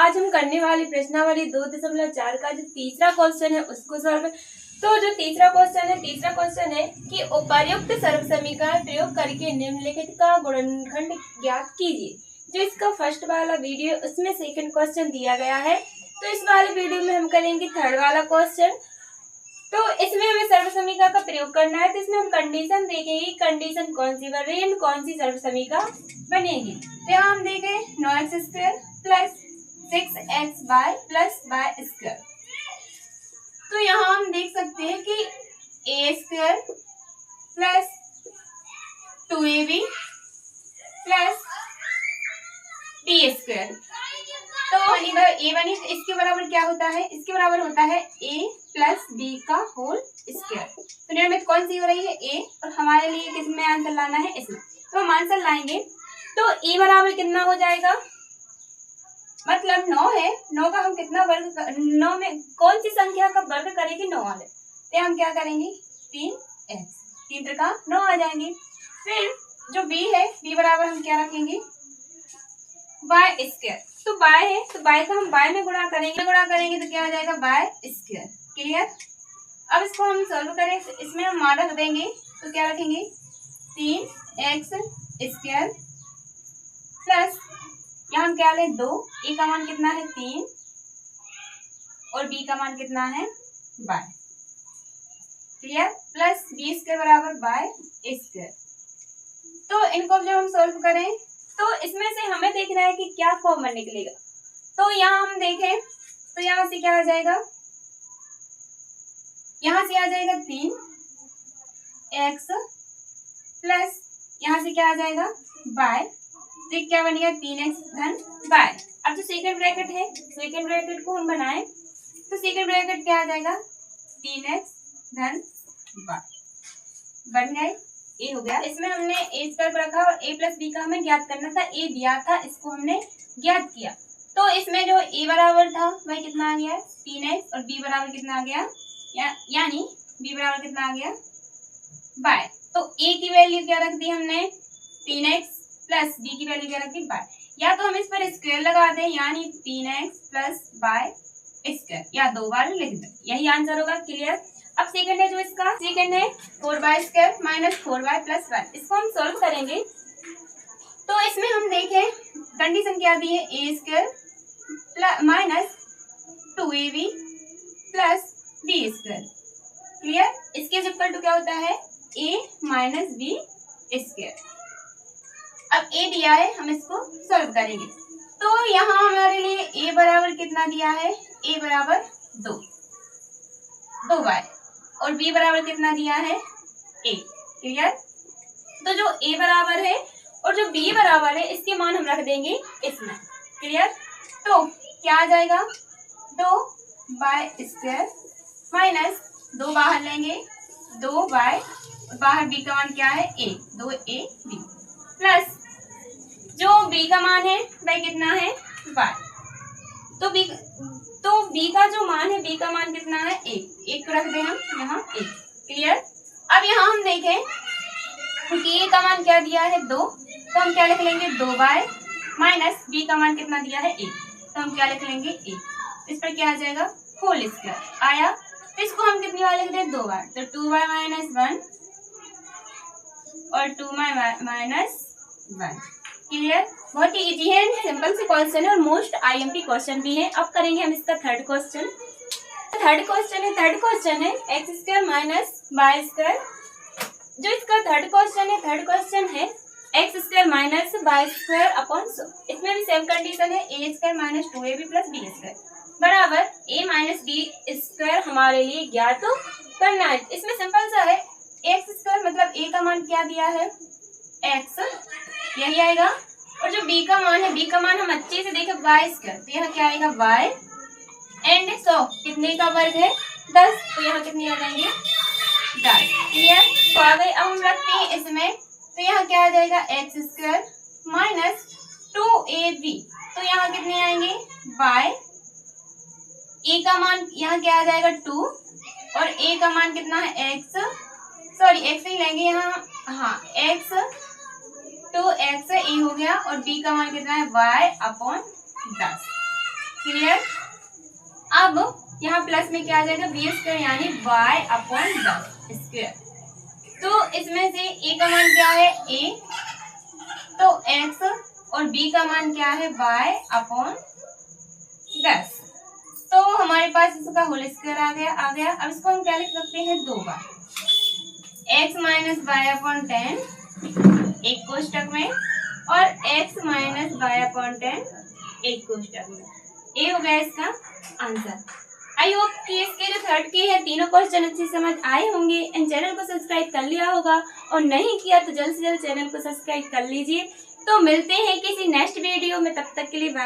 आज हम करने वाले प्रश्नावली 2.4 का जो तीसरा क्वेश्चन है उसको सॉल्व। तो जो तीसरा क्वेश्चन है कि उपर्युक्त सर्वसमीकरण प्रयोग करके निम्नलिखित का गुणनखंड ज्ञात कीजिए। जो इसका फर्स्ट वाला वीडियो उसमें सेकंड क्वेश्चन दिया गया है, तो इस वाले वीडियो में हम करेंगे थर्ड वाला क्वेश्चन। तो इसमें हमें सर्वसमीकरण का प्रयोग करना है, तो इसमें हम कंडीशन देखेंगे, कंडीशन कौन सी बन रही है, कौन सी सर्वसमीकरण बनेगी। तो यहाँ हम देखें 9x² plus 6xy plus y²। तो यहाँ हम देख सकते हैं कि a² plus 2ab plus b²। तो a बनी, तो इसके बराबर क्या होता है, इसके बराबर होता है a प्लस b का होल स्क्वायर। तो निर्मित कौन सी हो रही है, a, और हमारे लिए किसमें आंसर लाना है, इसमें। तो हम आंसर लाएंगे, तो a बराबर कितना हो जाएगा, मतलब 9 है, 9 का हम कितना वर्ग, 9 में कौन सी संख्या का वर्ग करेंगे, 9 वाले, तो हम क्या करेंगे 3x, 3 त्रिका 9 आ जाएंगे। फिर जो b है, b बराबर हम क्या रखेंगे y²। तो y है, तो y का हम y में गुणा करेंगे तो क्या आ जाएगा y²। क्लियर। अब इसको हम सॉल्व करें, इसमें हम मान रख देंगे, तो क्या रखेंगे 3x² प्लस यहाँ हम क्या लें 2, a का मान कितना है 3 और b का मान कितना है y। क्लियर। प्लस b² बराबर y²। तो इनको जब हम सॉल्व करें तो इसमें से हमें देखना है कि क्या फॉर्मूला निकलेगा। तो यहाँ हम देखें तो यहाँ से क्या आ जाएगा, यहाँ से आ जाएगा 3x प्लस यहाँ से क्या आ जाएगा y, तो क्या बनेगा 3x धन y। अब जो सेकंड ब्रैकेट है, सेकंड ब्रैकेट को हम बनाएं, तो सेकंड ब्रैकेट क्या आ जाएगा 3x धन y बन गए, ए हो गया। इसमें हमने a² रखा और a प्लस b का हमें ज्ञात करना था, a दिया था, इसको हमने ज्ञात किया। तो इसमें जो a बराबर था वह कितना आ गया 3x और b बराबर कितना आ गया, यानी b बराबर कितना आ गया y। तो a की वैल्यू क्या रख दी हमने 3x प्लस b की वैल्यू क्या रख दी y। या तो हम इस पर स्क्वायर लगा दें, यानी 3x प्लस y², या 2 बार लिख दें, यही आंसर होगा। क्लियर। अब सेकंड है, जो इसका सेकंड है 4y² minus 4y plus y, इसको हम सॉल्व करेंगे। तो इसमें हम देखें कंडीशन क्या दी है, a² minus 2ab plus b²। Clear. इसके इक्वल टू क्या होता है a माइनस b²। अब a दिया है, हम इसको सॉल्व करेंगे। तो यहाँ हमारे लिए a बराबर कितना दिया है, a बराबर 2y और b बराबर कितना दिया है a। क्लियर। तो जो a बराबर है और जो b बराबर है, इसके मान हम रख देंगे इसमें। क्लियर। तो क्या आ जाएगा 2y² माइनस 2 बाहर लेंगे 2y और बाहर b का मान क्या है a, 2ab प्लस जो b का मान है वह कितना है y। तो b का जो मान है, b का मान कितना है 1 रख दें हम यहाँ 1। क्लियर। अब यहाँ हम देखें क्योंकि a का मान क्या दिया है 2, तो हम क्या लिख लेंगे 2y माइनस b का मान कितना दिया है 1, तो हम क्या लिख लेंगे 1। इस पर क्या आ जाएगा होल स्क्वायर आया। तो इसको हम कितनी बार लिख दें 2 बार, तो 2y माइनस 1 और 2y माइनस 1। क्लियर। बहुत ही इजी है, सिंपल से क्वेश्चन है और मोस्ट आईएमपी क्वेश्चन भी है। अब करेंगे हम इसका थर्ड क्वेश्चन है x² माइनस y²। जो इसका थर्ड क्वेश्चन है x² माइनस y² अपॉन, इसमें भी सेम कंडीशन है a² minus 2ab plus b² बराबर a माइनस b² हमारे लिए ज्ञात करना है। इसमें सिंपल सा है, x² मतलब a का मान क्या दिया है x, यही आएगा, और जो b का मान है, b का मान हम अच्छे से देखें y², तो यहाँ क्या आएगा y एंड 100 कितने का वर्ग है 10, तो यहाँ कितनी आ जाएंगे 10। क्लियर। तो आ गए। अब हम रखते हैं इसमें, तो यहाँ क्या आ जाएगा x² माइनस 2ab, तो यहाँ कितने आएंगे y, a का मान यहाँ क्या आ जाएगा 2 और a का मान कितना है x, सॉरी x ही लेंगे यहाँ, हाँ x, तो x a हो गया और b का मान कितना है y अपॉन 10। क्लियर। अब यहाँ प्लस में क्या आ जाएगा, बी स्क्वायर यानी y अपॉन 10 स्क्वायर। तो इसमें से a का मान क्या है, a, तो x, और b का मान क्या है, y अपॉन 10। तो हमारे पास इसका होल स्क्वायर आ गया। अब इसको हम क्या लिख सकते हैं, 2 बार x माइनस वाई अपॉन 10 एक कोष्टक में, और x माइनस वाई अपॉन 10 एक कोष्टक में। ये हो गया इसका आंसर। आई होप कि इसके जो थर्ड के है तीनों क्वेश्चन अच्छे समझ आए होंगे। इन चैनल को सब्सक्राइब कर लिया होगा, और नहीं किया तो जल्द से जल्द चैनल को सब्सक्राइब कर लीजिए। तो मिलते हैं किसी नेक्स्ट वीडियो में, तब तक के लिए बाय।